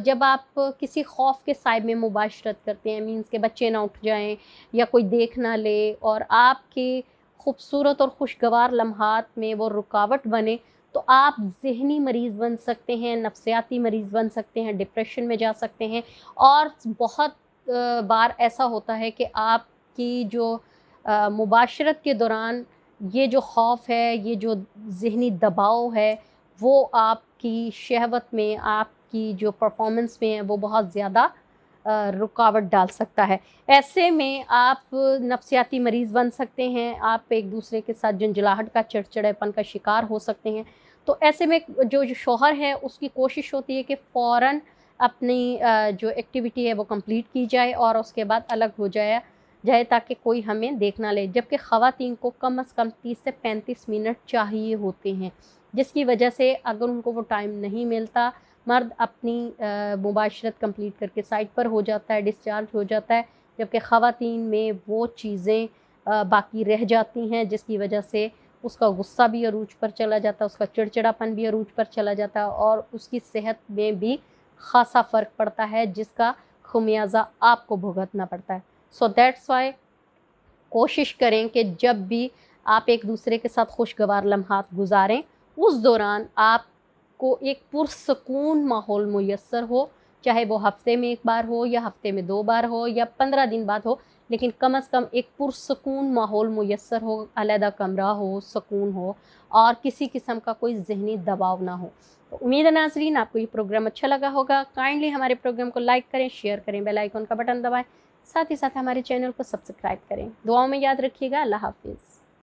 जब आप किसी खौफ के साए में मुबाशरत करते हैं, मीन्स के बच्चे ना उठ जाएँ या कोई देख ना ले और आपके खूबसूरत और खुशगवार लम्हात में वो रुकावट बने, तो आप ज़हनी मरीज़ बन सकते हैं, नफ्सियाती मरीज़ बन सकते हैं, डिप्रेशन में जा सकते हैं। और बहुत बार ऐसा होता है कि आपकी जो मुबाशरत के दौरान ये जो खौफ है, ये जो ज़हनी दबाव है, वो आपकी शहवत में, आपकी जो परफ़ॉर्मेंस में है, वो बहुत ज़्यादा रुकावट डाल सकता है। ऐसे में आप नफ़्सियाती मरीज़ बन सकते हैं, आप एक-दूसरे के साथ झुंझलाहट का, चिड़चिड़ेपन का शिकार हो सकते हैं। तो ऐसे में जो शौहर है, उसकी कोशिश होती है कि फ़ौरन अपनी जो एक्टिविटी है, वो कंप्लीट की जाए और उसके बाद अलग हो जाए ताकि कोई हमें देख ना ले। जबकि ख़वातीन को कम से कम 30 से 35 मिनट चाहिए होते हैं, जिसकी वजह से अगर उनको वो टाइम नहीं मिलता, मर्द अपनी मुबाशरत कंप्लीट करके साइड पर हो जाता है, डिस्चार्ज हो जाता है, जबकि ख़वातीन में वो चीज़ें बाकी रह जाती हैं, जिसकी वजह से उसका गुस्सा भी अरूज पर चला जाता है, उसका चिड़चिड़ापन भी अरूज पर चला जाता है और उसकी सेहत में भी ख़ासा फ़र्क पड़ता है, जिसका ख़मियाज़ा आपको भुगतना पड़ता है। सो दैट्स व्हाई कोशिश करें कि जब भी आप एक-दूसरे के साथ खुशगवार लम्हात गुज़ारें, उस दौरान आपको एक पुरसकून माहौल मुयस्सर हो, चाहे वो हफ़्ते में 1 बार हो या हफ़्ते में 2 बार हो या 15 दिन बाद हो, लेकिन कम से कम एक पुरसकून माहौल मुयस्सर हो, अलहदा कमरा हो, सुकून हो और किसी किस्म का कोई ज़हनी दबाव ना हो। तो उम्मीद है नाज़रीन आपको ये प्रोग्राम अच्छा लगा होगा। काइंडली हमारे प्रोग्राम को लाइक करें, शेयर करें, बेल आइकन का बटन दबाएँ। साथ ही साथ हमारे चैनल को सब्सक्राइब करें। दुआओं में याद रखिएगा। अल्लाह हाफ़िज़।